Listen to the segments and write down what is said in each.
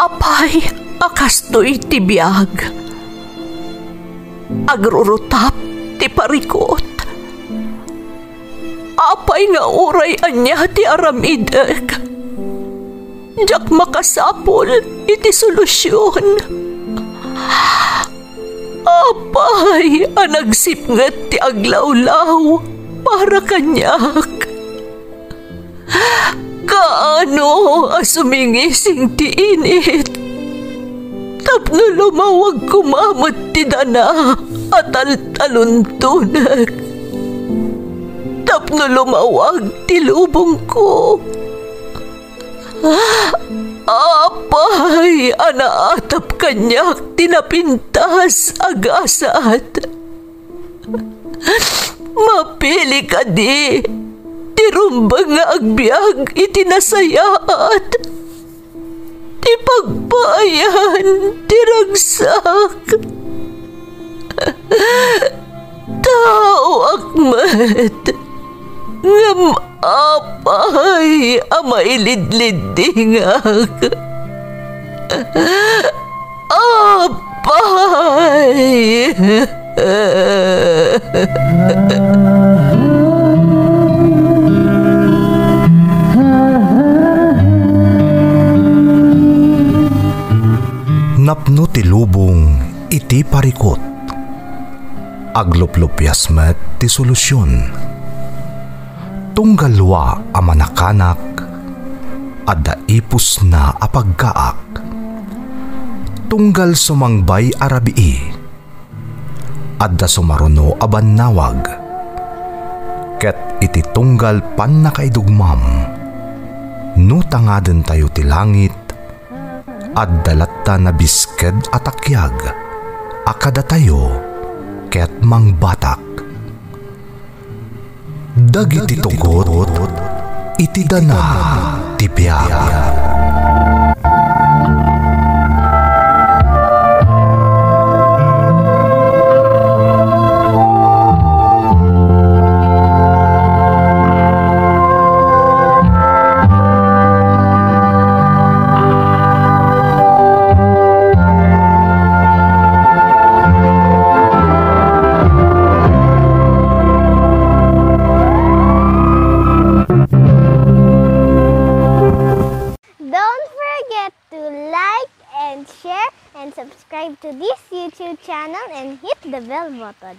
Apay, akastoy ti biyag. Agrurutap ti parikot. Apay nga uray anya ti aramidek. Jak makasapol iti solusyon. Apay, anagsipnget ti aglawlaw para kanyak. Kaano asumingising ti init. Tapno lumawag kumamot ti dana at taluntunak. Tapno lumawag ti lubong ko. Apay, anaatap kanyak tinapintas agasat. Mapili ka di, tirumbang nga agbyag itinasayaat. Ti pagbayan, tiragsak. Tao akmat, ngam apay, amailidlidingak. Apay. Napno ti lubong iti parikot. Agluplupyas met ti solusyon. Tunggalwa a manakanak adda ipus na apagkaak. Tunggal sumangbay arabii adda sumaruno a bannawag. Ket iti tunggal pan nakaidugmam no tangaden tayo ti langit adda latta na bisked atakyag akada tayo ket mangbatak. Dagiti tugot iti dana ti biag. Subscribe to this YouTube channel and hit the bell button.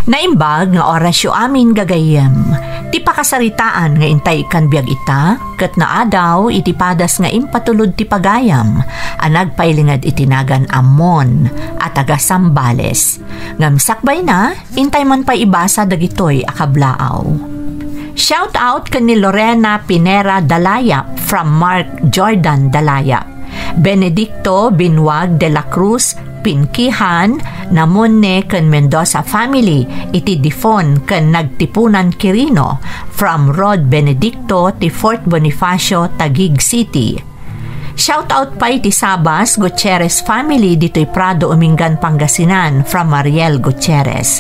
Naimbag nga orasyo amin gagayem. Ti pakasaritaan nga intay kan biag ita, ket naadaw iti padas nga impatulod ti pagayam, anagpailingad itinagan Amon at taga Sambales. Ngamsakbay na, intay man pa ibasa dagitoy akablaaw. Shout out kan ni Lorena Pinera Dalayap from Mark Jordan Dalayap. Benedicto Binwag de la Cruz Pinkihan namunne ken Mendoza family iti Difon ken Nagtipunan Quirino from Rod Benedicto ti Fort Bonifacio Taguig City. Shout out pa iti Sabas Gutierrez family dito'y Prado Umingan Pangasinan from Mariel Gutierrez.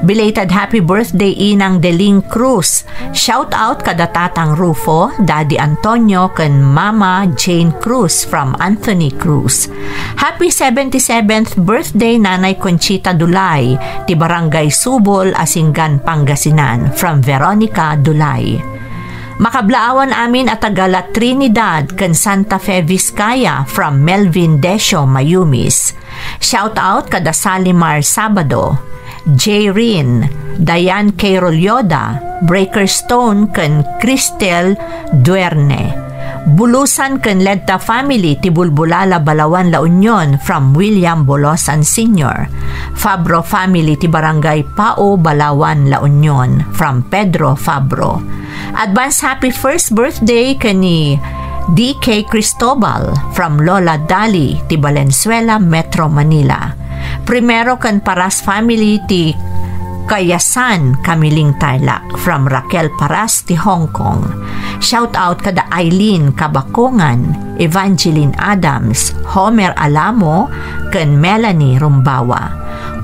Belated happy birthday Inang Deling Cruz. Shout out kada Tatang Rufo, Daddy Antonio ken Mama Jane Cruz from Anthony Cruz. Happy 77th birthday Nanay Conchita Dulay ti Barangay Subol Asingan Pangasinan from Veronica Dulay. Makablaawan amin at tagala Trinidad ken Santa Fe Vizcaya from Melvin Desio Mayumis. Shout out kada Salimar Sabado, J. Rin, Diane K. Rolyoda, Breaker Stone ken Cristel Duerne. Bulusan ken Ledta family ti Bulbulala Balawan La Union from William Bolosan Sr. Fabro family ti Barangay Pao Balawan La Union from Pedro Fabro. Advance happy first birthday kani D.K. Cristobal from Lola Dali ti Valenzuela, Metro Manila. Primero kan Paras family ti Kayasan, Kamiling Tarlac from Raquel Paras ti Hong Kong. Shout out kada Eileen Kabakongan, Evangeline Adams, Homer Alamo, ken Melanie Rumbawa.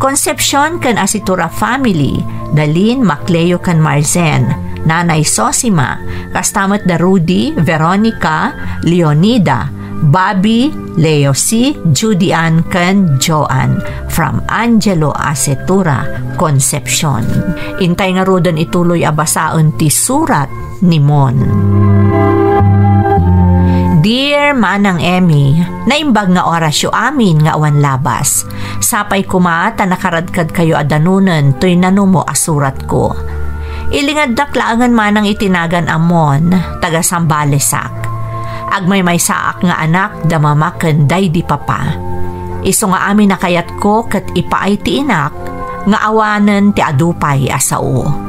Concepcion ken Asitura family, Dalin Macleo ken Marzen, Nanay Sosima, kastamat da Rudy, Veronica, Leonida, Bobby, Leo C, Judy Ann, ken Joanne from Angelo Acetura, Concepcion. Intay nga rodon ituloy abasaon ti surat ni Mon. Dear Manang Emmy, naimbag nga orasyo amin nga awan labas. Sapay kumata nakaradkad kayo adanunan to'y nanumo asurat ko. Ilingad daklaangan manang itinagan amon, taga Sambalesak. Agmay may saak nga anak damamaken day di papa. Iso nga amin nakayat ko kat ipaay ti inak nga awanen ti adupay asao.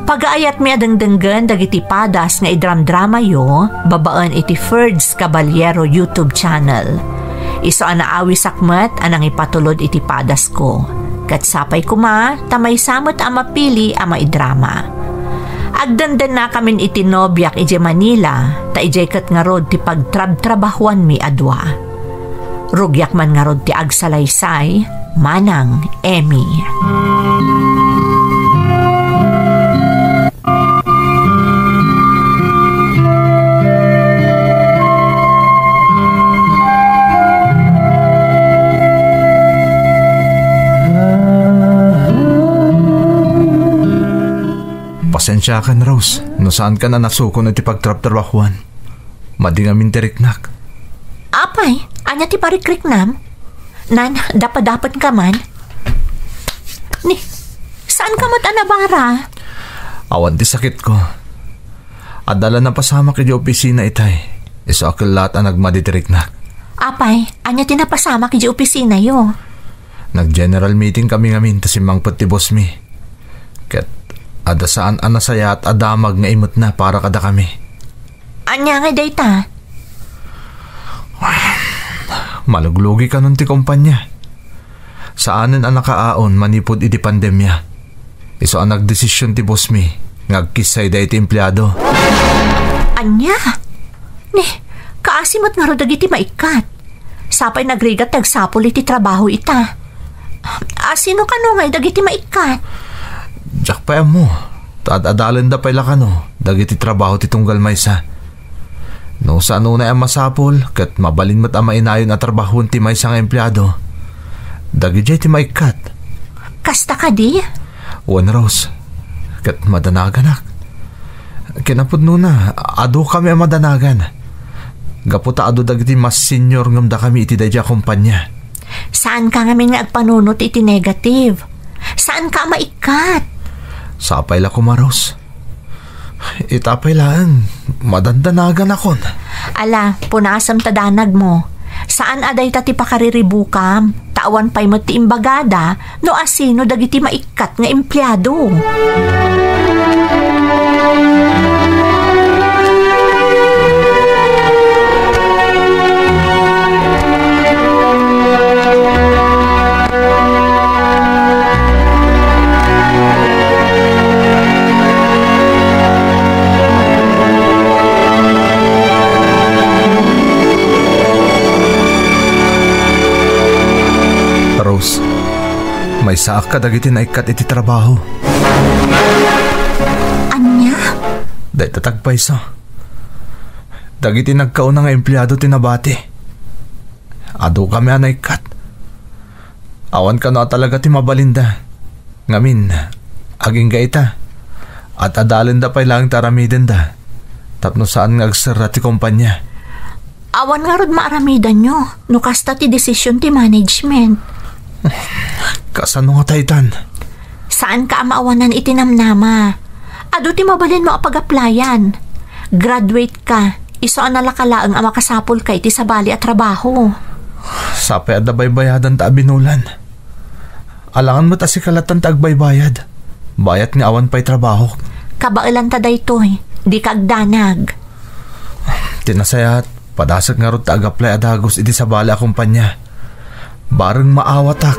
Pagaayat mi adengdenggen dagiti padas nga idram-drama yo, babaan iti Ferds Caballero YouTube channel. Iso anaawi sakmet anang ipatulod iti padas ko. Kat sapay kuma, tamay samot ama pili ama idrama. Agdandan na kamin iti nobyak ije Manila, ta ije kat nga rod ti pagtrab-trabahuan mi adwa. Rugyak man nga rod ti agsalaysay, Manang Emmy. Pasensya ka na, Rose. No saan ka na nasuko na ti pagtrap-trabahuan. Madi nga mintiriknak. Apay, anya ti parikriknam? Nan, dapat ka man? Ni, saan ka mo't anabara? Awan ti sakit ko. Adala na pasama kay di opisina itay. Iso akil lahat ang nagmaditiriknak. Apay, anya ti napasama kay di opisina yo? Nag-general meeting kami ngamin ta simangpot ti boss mi. Ket ada saan anasaya at adamag nga imot na para kada kami. Anya nga dayta? Maluglugi ka nun ti kumpanya. Saanin ang nakaaon manipod iti pandemya. Iso ang nagdesisyon ti boss mi ngagkisay da iti empleyado. Anya? Ni, kaasimot nga rodag iti maikat. Sapay nagrigat nagsapol iti trabaho ita. Sino ka no nga dagiti maikat? Diyak pa mo. Tadadalan da pala ka no. Dagiti trabaho ti tunggal maysa. No sa ano na ang masapol, kat mabalin mo't ang mainayon at trabahon ti maysa nga empleyado. Dagiti ti maikat. Kasta ka di? One Rose. Kat madanagan ak. Kinapod no na, ado kami ang madanagan. Gaputa ado dagiti mas senior ngam da kami iti dadya kumpanya. Saan ka nga may agpanunot iti negative? Saan ka maikat? Sapay la kumaros. Itapay lang, madandanagan akon. Ala, punasam tadanag mo. Saan aday tati pakariribukam? Tawan pa'y mo ti imbagada, no asino dagiti maikat nga empleyado. Rose, may saak ka dagiti na ikat iti trabaho. Anya? Day tatagpay sa. Dagiti nagkauna nga empleyado tinabati. Ado kami ang ikat. Awan ka na talaga ti mabalinda. Ngamin, aging gaita. At adalin da pa'y lang taramidin da. Tapno saan nga agsara ti kumpanya. Awan nga rod maaramidan nyo. No kasta ti desisyon ti management. Kasano nga taytan? Saan ka maawanan itinamnama? Ado ti mabalin mo apag-applyan. Graduate ka. Iso ang nalakalaang ang makasapol ka iti sabali at trabaho. Sapay at baybayadan ta abinulan. Alangan mo ta si kalatan ta agbaybayad. Bayat nga awan pa'y trabaho. Kabailan ta daytoy. Di ka agdanag. Tinasayat, padasag nga ro ta ag-apply adagos iti sabali a kumpanya. Bareng maawatak.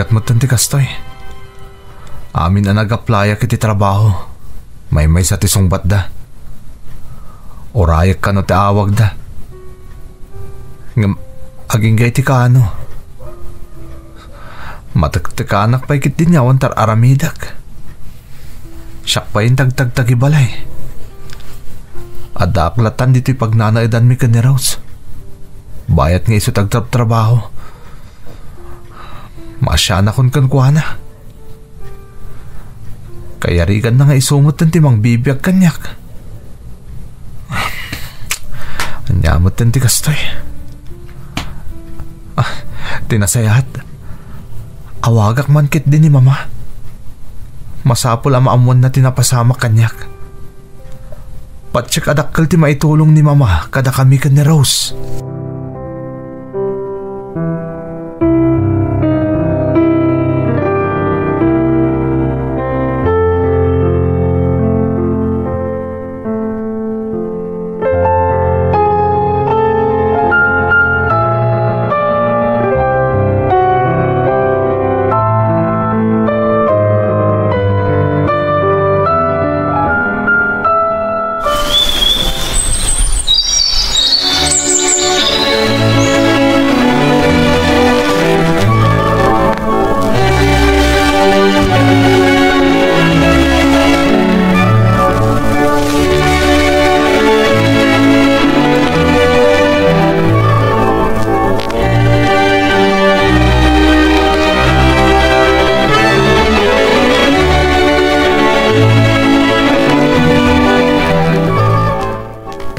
Marigat mo tanti kastoy. Amin na nag-applya kiti trabaho. May sa tisungbat da. Orayak ka no ti awag da. Ngam, aging gay ti ka ano. Mataktik-anak pa ikit din yawan tar aramidak. Siyak pa yung tagtag-tagibalay. Adaklatan dito'y pagnanaidan mi ka ni Rose. Bayat nga iso tagtrab-trabaho. Masyana kon kuana. Kaya rigan na nga isungot ng timang bibiyag kanyak. Anyamot ng tikastoy. Tinasayat. Awagak man kit din ni mama. Masapol ang maamuan na tinapasama kanyak. Patsik adakkel ti maitulong ni mama kada kami ka ni Rose.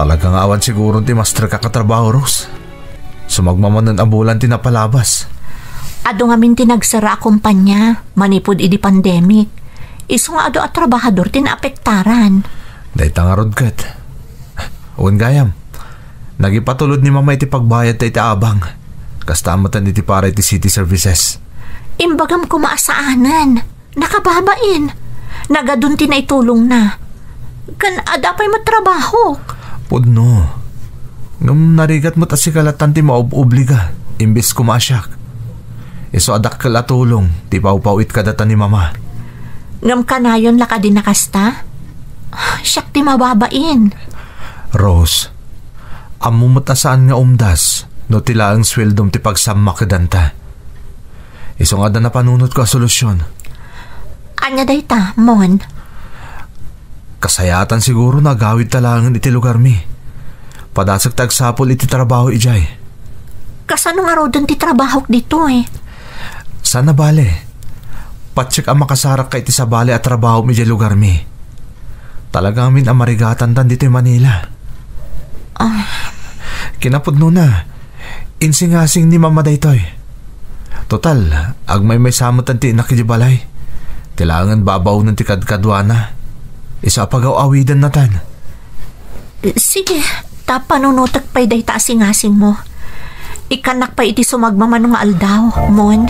Talagang awan siguro ti master kakatrabaho, Rose. Sumagmamanan abulan ti napalabas. Ado nga min tinagsara kumpanya, manipod idi pandemic. Iso nga ado at trabahador tinaapektaran. Dahi tangarod kat. Uwan gayam, nagipatulod ni mama iti pagbayad ta iti abang. Kastamatan iti para iti city services. Imbagam ko maasaanan, nakababain. Nagadun tinaitulong na. Kan adapay matrabaho. Pudno. Ngam narigat mo tasikalatan ti maob-obliga. Imbis kumasyak. Iso adak kalatulong. Ti pawpawit ka data ni mama. Ngam kanayon laka din nakasta? Siyak ti mababain. Rose, amumatasaan nga umdas no tila ang sweldom ti pagsamak kadanta. Iso nga da na panunot ko a solusyon. Anya dayta, Mon? Kasayatan siguro nagawid talangan iti lugar mi. Padasag tagsapol iti trabaho ijay. Kasano nga rodon ti trabaho dito eh? Sana bale. Patsik ang makasarak ka iti sa bale at trabaho mi ijay lugar mi. Talaga amin ang marigatan dan dito Manila. Kinapudno na. Insingasing ni mama daytoy. Total, agmay may samutan ti nakijibalay. Tilangan babaw ng ti kadkadwana. Isa pagaw-awidan na tan. Sige, tapanunutak pa'y day taasing-asing mo. Ikanak pa iti sumagmamanong aldaw, Mon.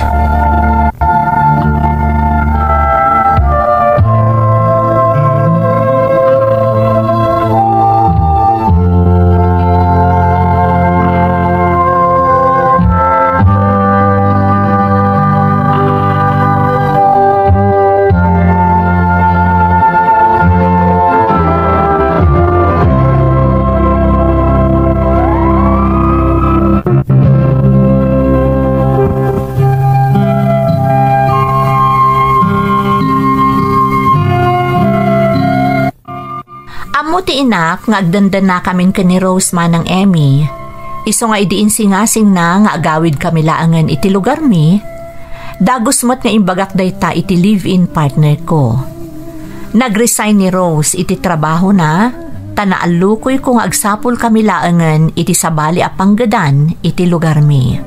Ti inak nga agdandan na kamin ka ni Rose manang Emmy. Iso nga idiin singasing na nga agawid kami laangan iti lugar mi. Dagos mo't nga imbagak dayta iti live-in partner ko. Nag-resign ni Rose iti trabaho na, tanaalukoy kung agsapol kami laangan iti sabali a panggadan iti lugar mi.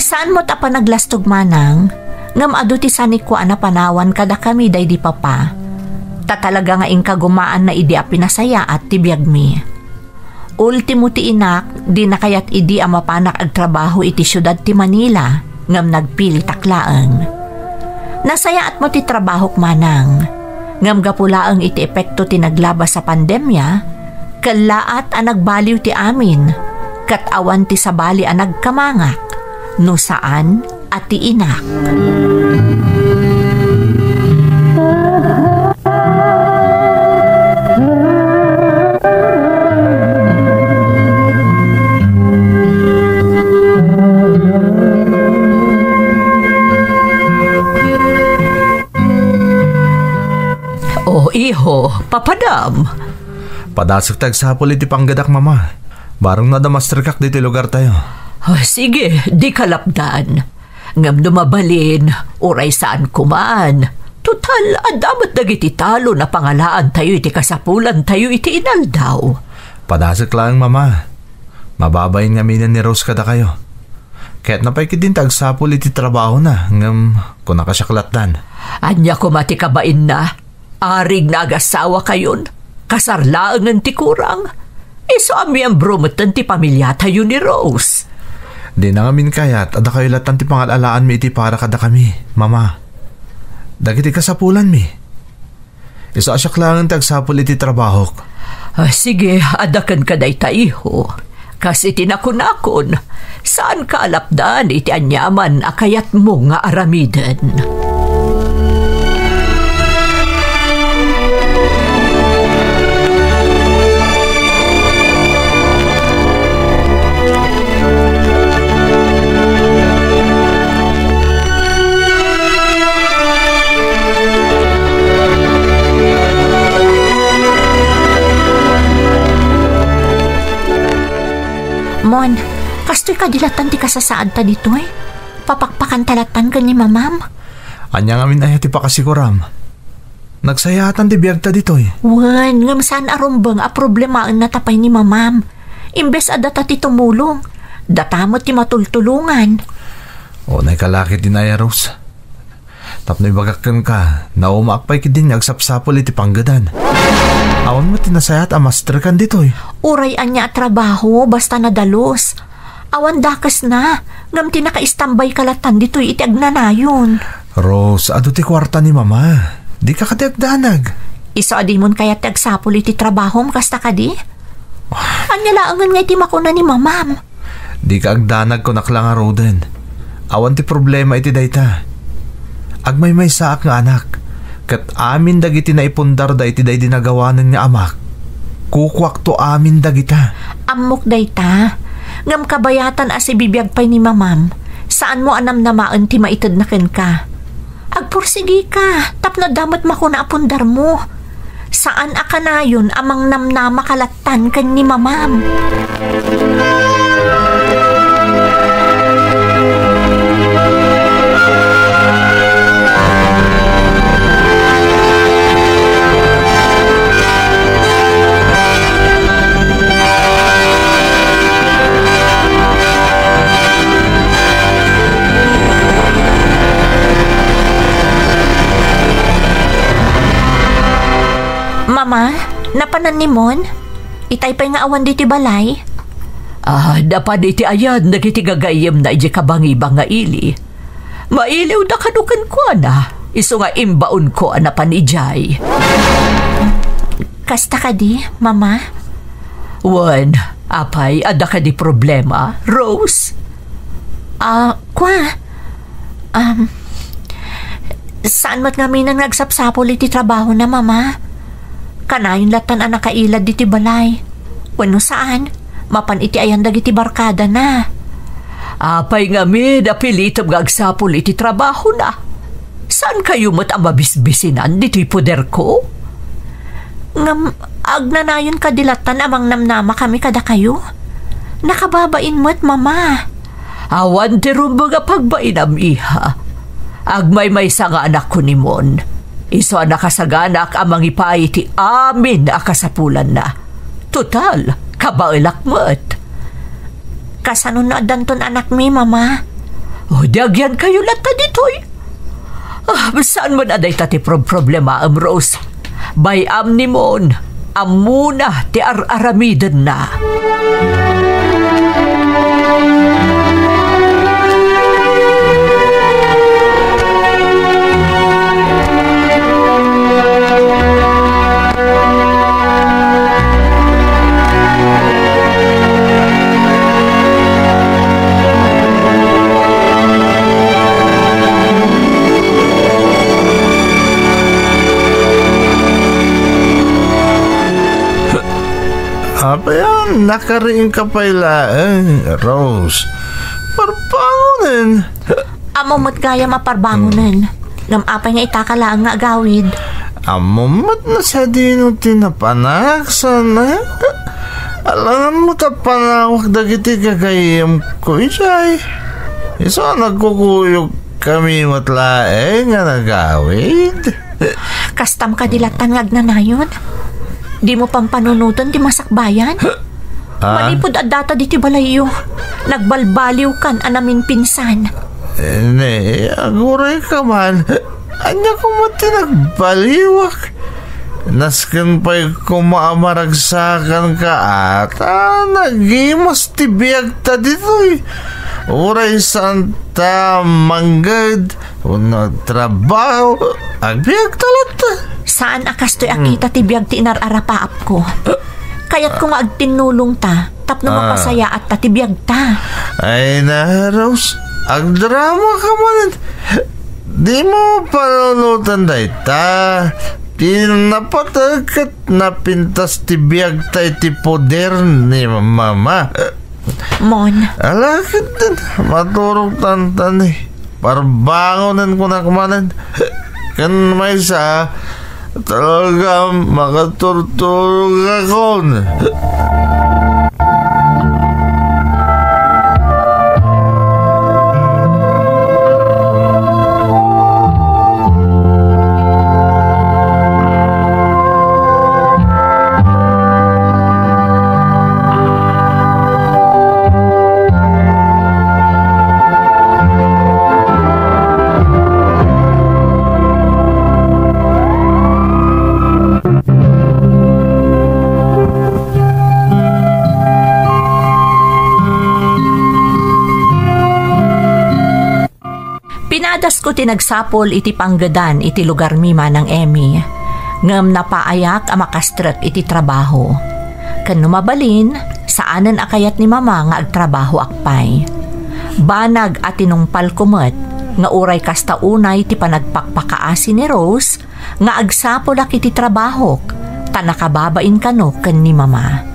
Saan mo't apa naglastog manang, ngam adu ti sanik ko ana panawan kada kami day di papa. Tatalaga nga kagumaan na idi a pinasaya at tibiyag mi. Ultimo ti inak, di na kayat idi a mapanak ag trabaho iti syudad ti Manila, ngam nagpili taklaang. Nasaya at mo ti trabaho manang, ngam gapulaang iti epekto ti naglabas sa pandemya, kalaat a nagbaliw ti amin, kat awan ti sabali a nagkamangak, no saan at tiinak. Oh, iho, papadam. Padasok tag sa iti panggadak, mama. Barong na da master kak dito lugar tayo. Oh, sige, di kalapdan. Ngam dumabalin, uray saan kumaan. Total, adamat dagiti talo na pangalaan tayo iti kasapulan tayo iti inaldaw. Padasok lang, mama. Mababayin nga minan ni Rose kada kayo. Kaya't napaikid din tagsapol iti trabaho na, ngam kung nakasyaklatdan. Anya ko matikabain na. Arig nagasawa kayon. Kasarlaangan ti kurang. Iso ami ang bromotan ti pamilya tayo ni Rose. Di na ngamin kayat, ada kayo latan ti pangalalaan mi iti para kada kami, mama. Dagiti kasapulan mi. Iso asyaklangan tagsapol iti trabaho. Sige, adakan ka day taiho. Kasi tinakon-akon, saan ka alapdan iti anyaman akayat mo nga aramiden? Mon, kastoy kadilatan ti kasasaad ta dito eh. Papakpakan talatan ka ni mamam. Anya ngamin ay ti pakasikuram. Nagsayatan ti biyag ta dito eh. Wan, ngam saan arumbang a problemaan na tapay ni mamam. Imbes adata ti tumulong. Datamot ti matultulungan. O naikalakit din ay Rose. Tapnoy bagakan ka, naumaakpay ki din agsapsapol iti panggadan. Awan mo tinasayat a master kan dito eh. Urayan niya trabaho basta nadalos. Awan dakas na. Ngam tinaka-istambay kalatan dito iti agnanayon. Rose, ado ti kwarta ni mama. Di ka katiagdanag. Iso adi mon kaya tagsapol iti trabaho kasta ka di? Anya laangan nga iti makuna ni mamam. Di ka agdanag ko naklang aroden. Awan ti problema iti dayta. Agmay may saak nga anak. Kat amin dagiti na ipundar da iti day dinagawanan nga amak. Kukwak to amin dagita. Amok dayta. Ngam kabayatan as ibibiyag pay ni mamam. Saan mo anam namaan ti maitad na ken ka? Agpursigi ka. Tapno damat makuna apundar mo. Saan akanayon amang namnama kalatan ken ni mamam? Mama, napanan ni Mon? Itay pa nga awan diti balay? Dapat iti ayan nagiti gagayem na iti kabangi-banga ili. Mailiw na kanukan ko na. Iso nga imbaon ko na panijay. Kasta ka di, Mama? Wan, apay, ada ka di problema, Rose? Saan mo't nga minang nagsapsapol iti trabaho na, Mama? Kanayon latan ang nakailad diti balay. Wano saan? Mapan iti ayan dagiti barkada na. Apay nga mi, napilitab gagsapol iti trabaho na. Saan kayo mo't ang mabisbisinan diti poder ko? Ngam, agnanayon kadilatan amang namnama kami kada kayo. Nakababain mo't, Mama. Awan ti rumbaga pagbainam iha. Agmay may nga anak ko ni Mon. Iso nakasaganak amang ipay ti amin akasapulan na. Total, kabailak mo't. Kasano na danton anak mi, Mama? Diagyan kayo lata ditoy. Saan mo na day tati problema am Rose? Bayam ni Mon, amuna ti aramiden na. Apa yan? Nakariing ka pala, Rose. Parbangonin. Amomot kaya maparbangonan. Ngam-apay nga itakalaan nga agawid. Amomot na sa dino tinapanak sana. Alangan mo tapanawak dagiti kagayam ko isay. Isa nagkukuyog kami matlae nga nagawid. Kastam ka dilatan nga agnanayon. Di mo pampanunutan ti masakbayan. Malipod at data di ti balayo. Nagbalbaliw kan anamin pinsan. Ne, aguray ka man. Anya ko mati nagbaliwak. Nasken pa'y kumaamaragsakan ka ata. Nagimas ti biyag ta dito'y. Uray santa manggad. Trabaho. Agbiyag talat. Saan akas to'y akita ti biyag ti inararapaap ko? Kaya't kung agtinulong ta, tapno mapasaya at tatibiyag ta. Ay na, Rose. Ang drama ka man. Di mo panunutan day ta. Pinapatagat na pintas tibiyag ta iti poder ni mama. Mon. Alakit din. Maturog tantan eh. Parbangonan ko na kumanan. Kan may sa talaga makaturturog ako. Pinadas ko tinagsapol iti panggadan iti lugar mi manang Emmy. Ngam napaayak amakastret iti trabaho. Kan numabalin, saanan akayat ni mama nga agtrabaho akpay. Banag at tinungpal kumet, nga uray kasta unay ti panagpakpakaasi ni Rose, nga agsapol ak iti trabahok, tanakababain kano ken ni mama.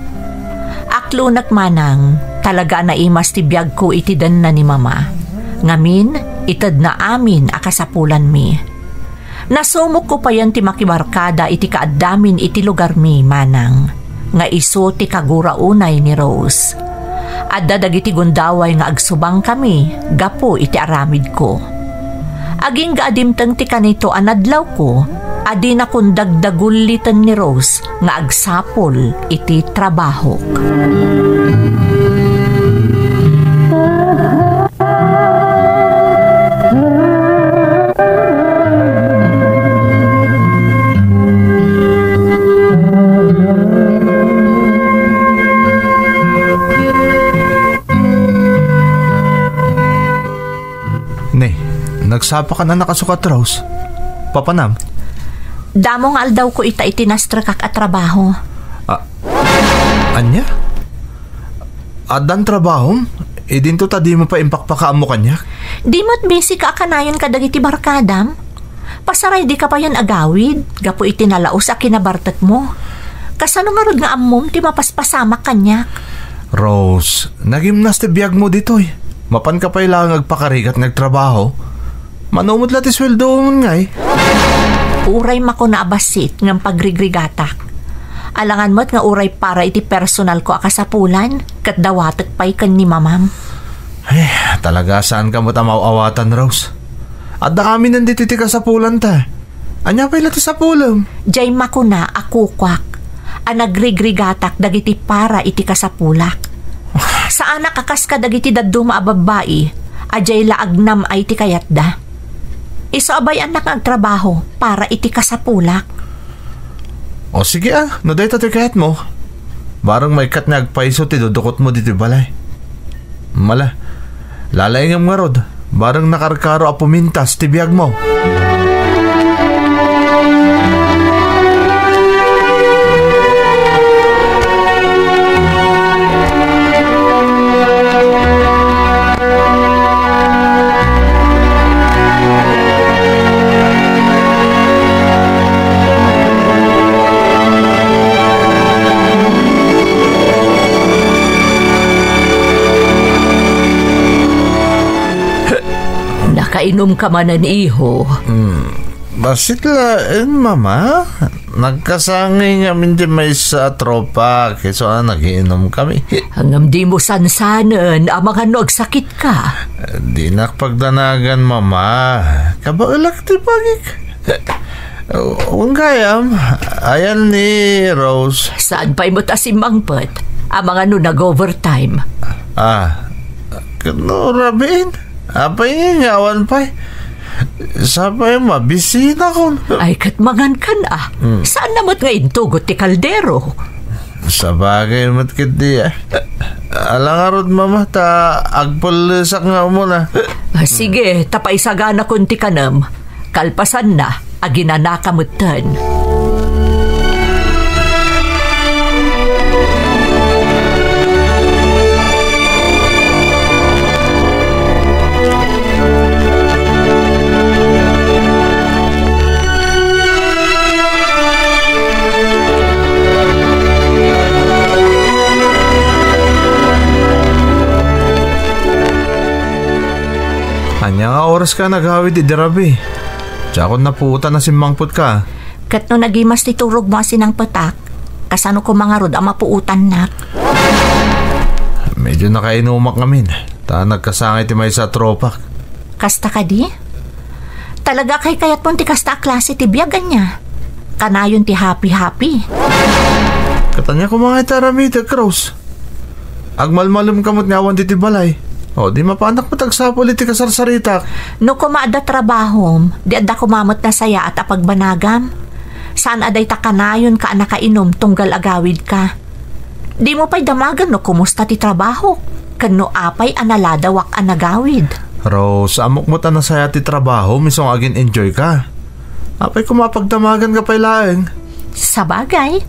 Aklunak manang, talaga na imas ti biyag ko iti dan na ni mama. Ngamin, itad na amin akasapulan mi. Nasumok ko pa yan ti makibarkada iti kaaddamin iti lugar mi manang. Nga iso ti kaguraunay ni Rose. Adda dagiti gundaway nga agsubang kami, gapo iti aramid ko. Aging gaadimtang ti kanito anadlaw ko, adi na kung dagdagulitan ni Rose nga agsapol iti trabaho. Nagsapa ka na nakasukat, Rose. Papanam? Damong aldaw ko ita itinastrakak at trabaho. Anya? Adan trabaho? Dinto ta di mo pa impakpakaam mo kanya? Di mo't busy ka akanayon ka dagiti barkadam. Pasaray di ka pa yan agawid. Gapo itinalaos a kinabartat mo. Kasano nga rod nga amom ti mapaspasamak kanya? Rose, nagimnas ti biyag mo ditoy. Mapan ka pa ilang agpakarigat nagtrabaho. Manumot lati sweldo mo nga eh. Uray mako na abasit ng pagrigrigatak. Alangan mo't nga uray para iti personal ko akasapulan kat dawatek pa'y kan ni mamam. Ay, talaga saan ka mo tamawawatan, Rose? At da kami nandito iti kasapulan ta. Anya pa'y lati sa pulam? Jay mako na akukwak. Ang nagrigrigatak dagiti para iti kasapulak. Saan nakakas ka dagiti daduma ababai, ajay laagnam ay ti kayat da. Iso abay anak ang trabaho para iti kasapulak. O sige no day ti kayat mo. Barang may kat nagpaiso ti dudukot mo dito balay. Mala, lalayngam nga rod, barang nakarkaro a pumintas ti biyag mo. nakainom ka man ng iho. Basit lain, mama. Nagkasangi ngamin di may sa tropa. Kaya nagiinom kami. Hanggang di mo sansanan, mga nagsakit ka. Di nakpagdanagan, mama. Kabaulak ti pagik. Huwag kayam. Ayan ni Rose. Saan pa'y mo tasimangpot? Ang mga nag-overtime. Kano rabin? Apay ngawan pa'y. Sabay mabisina ko. Ay, katmangan ka na. Saan namat nga intugot ti kaldero? Sabagay mat kiti alangarod mama ta agpalisak nga muna. Sige, tapay sagana kunti kanam. Kalpasan na, aginanakamutan. Anya nga oras ka naghawid idirabi. Tsaka napuutan na simangpot ka. Kat no nagimas ti turog mo asinang patak, kasano ko mga rod ang mapuutan na. Medyo nakainumak ngamin. Ta nagkasangay ti may sa tropak. Kasta ka di? Talaga kay kayat mo ti kasta klase ti biyagan niya. Kanayon ti happy-happy. Katanya ko mga itarami ti Cross. Agmalmalum kamot ngawan ti balay. Di mapanak matagsapol iti kasarsaritak. No kumaada trabahom, di adda kumamot na saya at apagbanagam. Saan aday takanayon ka nakainom tunggal agawid ka. Di mo pa'y damagan no kumusta ti trabaho. Kano apay analadawak anagawid. Rose, amok mo ta na saya ti trabaho, misong agin enjoy ka. Apay kumapagdamagan ka pa'y laeng. Sabagay,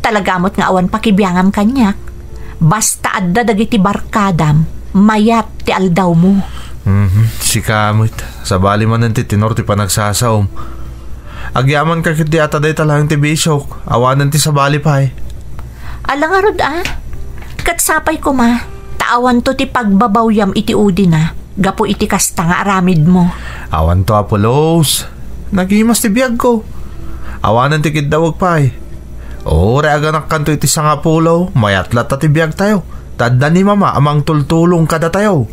talagamot nga awan pakibiyangam kanyak. Basta adda dagiti barkadam, mayat ti aldaw mo. Si kamot. Sa bali man ti tinor ti panagsasaom. Agyaman ka kiti ataday talang ti bisok. Awanan ti sa bali pa eh. Alangarod katsapay ko ma. Taawan to ti pagbabawyam iti udi na. Gapo iti kasta nga aramid mo. Awan to Apolos. Nagimas ti biyag ko. Awanan ti kidawag pa eh. Reaganak kanto iti sanga pulaw. Mayatlat ti biyag tayo. Tadda ni mama amang tultulong kada tayo.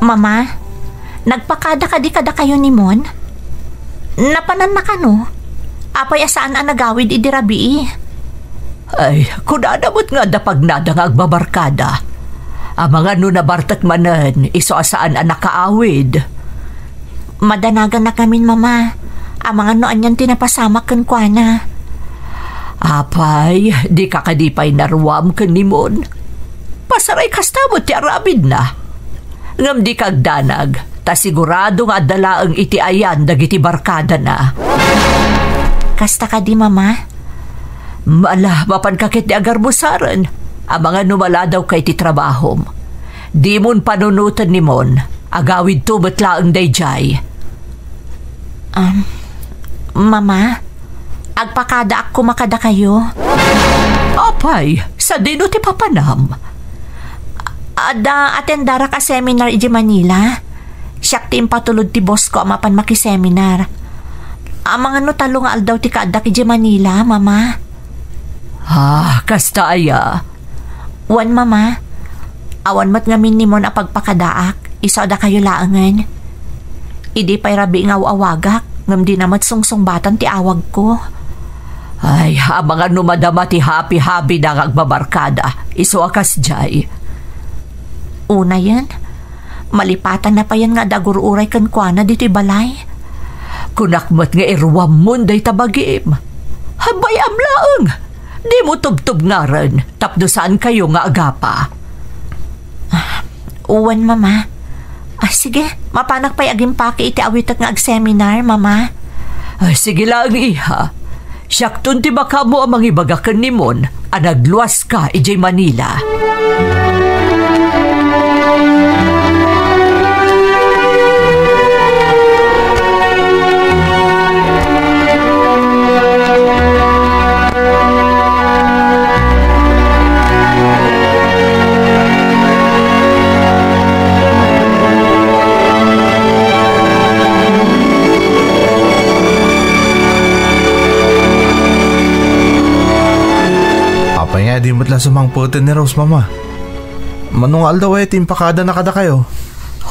Mama, nagpakada ka di kada kayo ni Mon? Napanan na ka no? Apay asaan ang nagawid idirabi. Ay, kunadamot nga dapag nada nga agbabarkada. Ang mga nabartak manan, iso asaan ang nakaawid. Madanagan na kamin, mama. Ang mga noan yan tinapasama kan kwa na. Apay, di kakadipay naruam kan ni Mon. Pasaray kastamot ti arabid na. Ngam di kagdanag, ta sigurado nga dalaang iti ayan dagiti barkada na. Kasta ka di, mama? Mala, mapan kakit di agarbusaran. Ang mga numala daw kay ti trabahom. Di mon panunutan ni Mon, agawid to batlaang dayjay. Mama, agpakada ako makada kayo. Apay, sa dino ti papanam. Ada atendara ka seminar iji Manila. Siyak ti impatulod ti boss ko mapan makiseminar. Ang mga notalo nga aldaw ti kaadak iji Manila, mama. Kasta aya. Wan, mama. Awan mat ngamin ni Mon apagpakadaak. Isa da kayo laangan. Idi pa'y rabi nga awagak. Ngam di namat sungsong batan ti awag ko. Ay, ang mga numadama ti happy-happy na agbabarkada. Iso akas jay. Una yan, malipatan na pa yan nga dagururay kan kuana dito'y balay. Kunakmat nga irwam mon day tabagim. Habay amlaang, di mo tubtub nga rin, tapno saan kayo nga agapa. Uwan, mama. Sige, mapanak pa'y agimpake iti awitak nga ag-seminar, mama. Sige lang, iha. Siyakton ti baka mo ang mangibagakan ni Mon, anagluwas ka ijay Manila. Di mo't lang sumangputin ni Rose, mama. Manungal daw timpakada na kada kayo.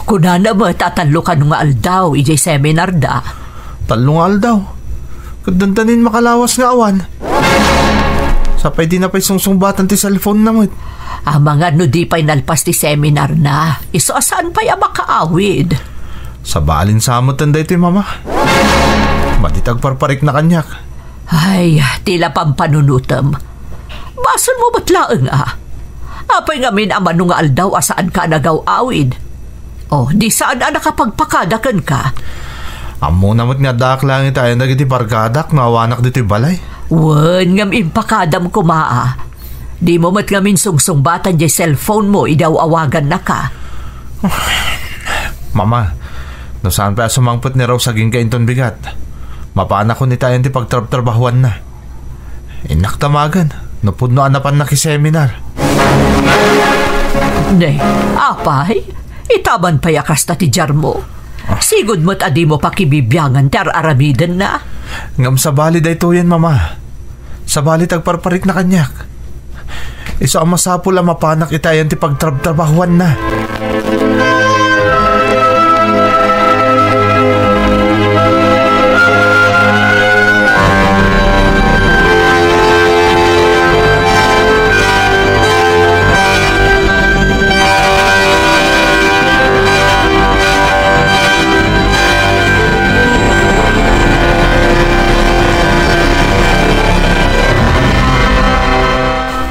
Kunana ba tatalo ka nung aldaw, ijay seminar da? Talungal daw. Kudantanin makalawas nga awan. Sapay di na pa'y sungsungbatan ti cellphone na mo't. Mga no di pa'y nalpas ti seminar na. Iso asaan pa'y makaawid? Sa balin samutan da ito, mama. Matitag parparik na kanyak. Ay, tila pampanunutam. Bason mo ba't laang Apay ngamin ang manungal daw asaan ka nagaw-awid. Di saan nakapagpakadakan ka? Amo namat nga dak lang tayo nagiti parkadak nga awanak dito balay. Wan ngam impakadam ko Di mo mat ngamin sungsung-batan di cellphone mo idaw awagan na ka. Mama, no saan pa sumangpot ni Rose saging kainton bigat. Mapaanak ko ni tayo ti pagtrabahuan na. Inaktamagan. Napudno anapan na ki-seminar. Ne, apay, itaban payakas ta ti jar mo. Sigod mo't adi mo pakibibyangan ter aramidan na. Ngam sa bali day to yan, mama. Sa bali tagparparik na kanyak. Iso ang masapul ang mapanak itayan ti pagtrabahuan na.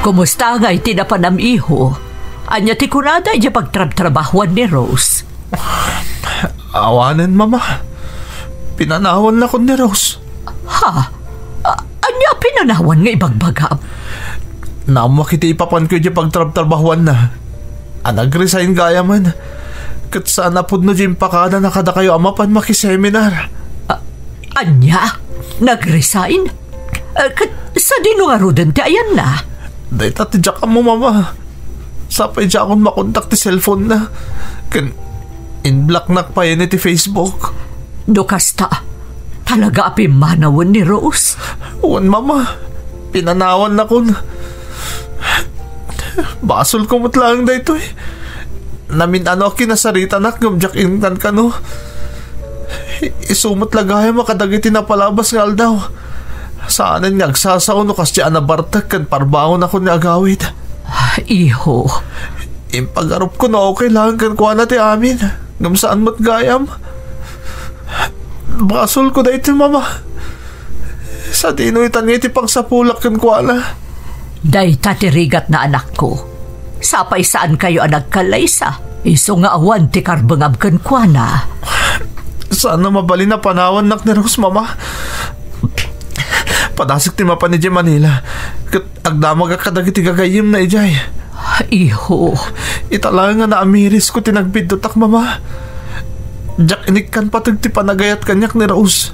Kumusta nga itinapanam iho? Anya ti kunada iya pagtrabahuan ni Rose. Awanan, mama. Pinanawan na ko ni Rose. Ha? Anya pinanawan nga ibagbagam? Namakiti ipapan ko iya pagtrabahuan na. Nag-resign gaya man. Kat sana po no dyan pakada na kada kayo amapan makiseminar. Anya? Nag-resign? Kat sa dino nga rudente ayan na? Day tatidyak ka mo, mama. Sapay dyan akong makontak ti cellphone na. In-block na pa yun ti Facebook. Kasta, talaga api manawan ni Rose? Uwan, mama. Pinanawan na kun. Basol ko mo't lang da ito Namin kinasarita na gamjak intan ka no. Isumot lagaya makadagiti na palabas nga aldaw. Saanan nga agsasaw no kasi anabartag kan parbaon ako ni agawid. Iho. Impagarup ko na okay lang kan kuha na ti amin. Ngam saan mo't gayam. Basol ko da ito, mama. Sa dino itan iti pang sapulak kan kuha na. Day tatirigat na anak ko. Sapay saan kayo nagkalaysa? Iso nga awan ti karbangab kan kuha na. Saan na mabali na panawan nak ni Rose, mama? Padasik ti mapan ni Jay Manila. Agdamag akadagiti gagayim na ijay. Iho. Itala nga na amiris ko tinagbidotak, mama. Jack inikan patag ti panagayat kanyak ni Rose.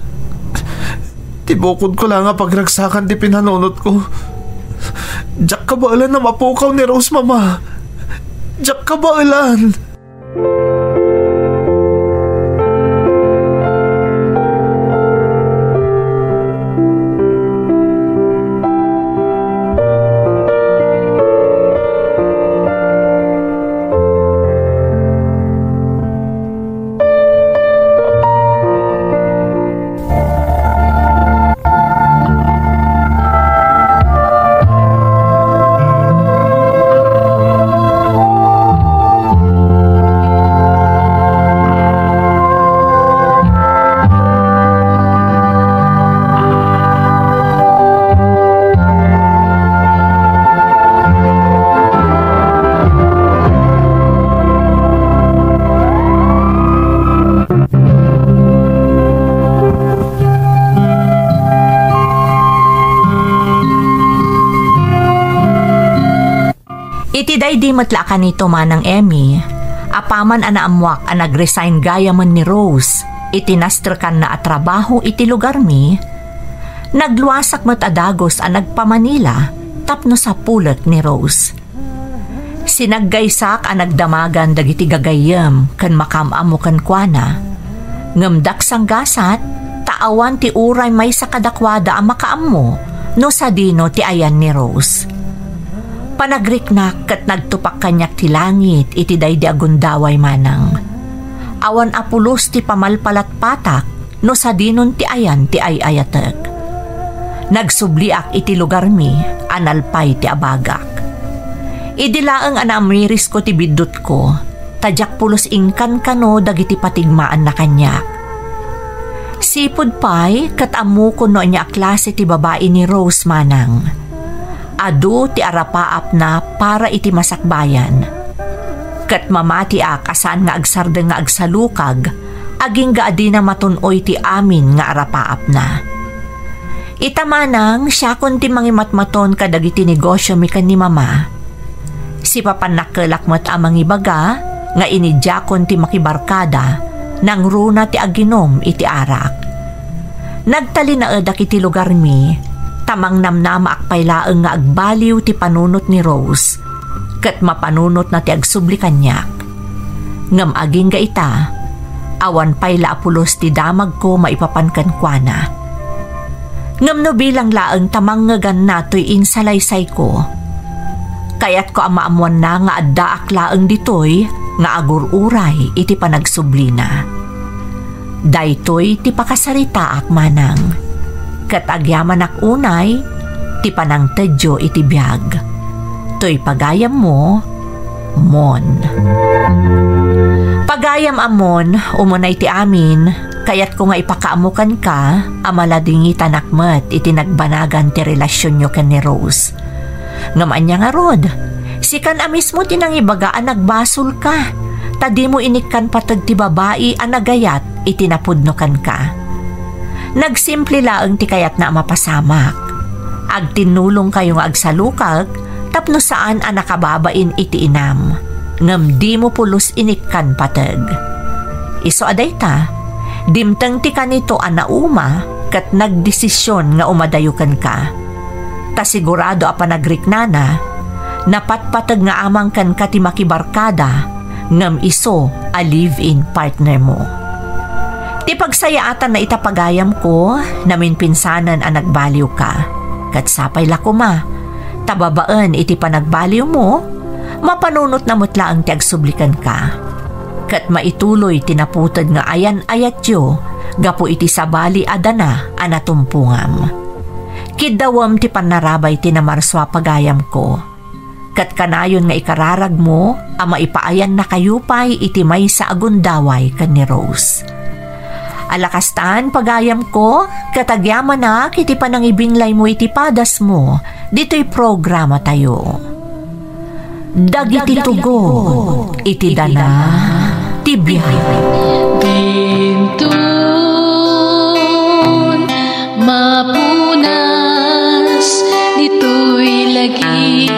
Tibukod ko lang nga pagragsakan ti pinanunot ko. Jack kabailan na mapukaw ni Rose, mama. Jack kabailan. Day di matla ka nito manang Emmy. Apaman anaamwak ang nag-resign gaya man ni Rose. Itinastrakan na at trabaho iti lugar mi. Nagluwasak matadagos ang nagpamanila tapno sa pulot ni Rose. Sinaggaysak ang nagdamagan dagiti gagayem kan makamamo kan kuana. Ngamdak sang gasat, taawan ti uray may sa kadakwada ang makaammo no sa dino ti ayan ni Rose. Panagriknak kat nagtupak kanyak ti langit iti day di agundaway manang. Awan apulos ti pamalpalat patak no sa dinon ti ayan ti ayayatek. Nagsubliak iti lugar mi, analpay ti abagak. Idilaang anamiris ko ti bidot ko, tadyak pulos ingkan kano dagiti patigmaan na kanyak. Sipod pay, kat amu ko no niya klase ti babae ni Rose manang. Adu ti arapaap na para iti masakbayan. Kat mamati asan nga agsarda nga agsalukag, aging gaadi na matunoy ti amin nga arapaap na. Itamanang siya kun ti mangimatmaton kadagiti negosyo mi kan ni mama. Si papanakkelak met amang ibaga nga inidyakon ti makibarkada nang runa ti aginom iti arak. Nagtali na edak iti lugar mi, tamang namnama akpay laeng nga agbaliw ti panunot ni Rose, kat mapanunot na ti agsubli kanyak. Ngam aging ga ita, awan pay laapulos ti damag ko maipapankan kuana. Ngam no bilang laeng tamang ngagan nato'y insalaysay ko. Kayat ko amaamuan na nga addaak laeng ditoy nga agururay iti panagsubli na. Daytoy ti pakasarita ak manang. Kat agyaman ak unay, ti panang tedyo iti biyag. To'y pagayam mo, mon. Pagayam amon, umunay ti amin, kayat ko nga ipakaamukan ka, amaladingi tanakmet iti nagbanagan ti relasyon nyo ken ni Rose. Ngaman niya nga rod, sikan amis mo tinang ibagaan nagbasol ka, tadi mo inikkan patag ti babae ang nagayat itinapudnokan ka. Nagsimple laeng ti kayat na mapasamak. Agtinulong kayo nga agsalukag, tapno saan ang nakababain iti inam. Ngam di mo pulos inikkan patag. Iso aday ta, dimtang ti kanito ang nauma, kat nagdesisyon nga umadayukan ka. Ta sigurado a panagriknana, napatpatag nga amang kan ka ti makibarkada, ngam iso a live-in partner mo. Ti pagsayaatan na itapagayam ko, namin pinsanan ang nagbaliw ka. Kat sapay lakuma, tababaan iti panagbaliw mo, mapanunot na mutla ang tiagsublikan ka. Kat maituloy tinaputad nga ayan-ayat yo, gapo iti sabali adana anatumpungam. Kidawam ti panarabay tinamarswa pagayam ko. Kat kanayon nga ikararag mo, ama ipaayan na kayupay iti may sa agundaway kan ni Rose. Alakastan pagayam ko, katagyaman na kiti panangibinglay mo iti padas mo, dito'y programa tayo. Dagiti tugo, iti dana, tibiyay. Bintun, mapunas, dito'y lagi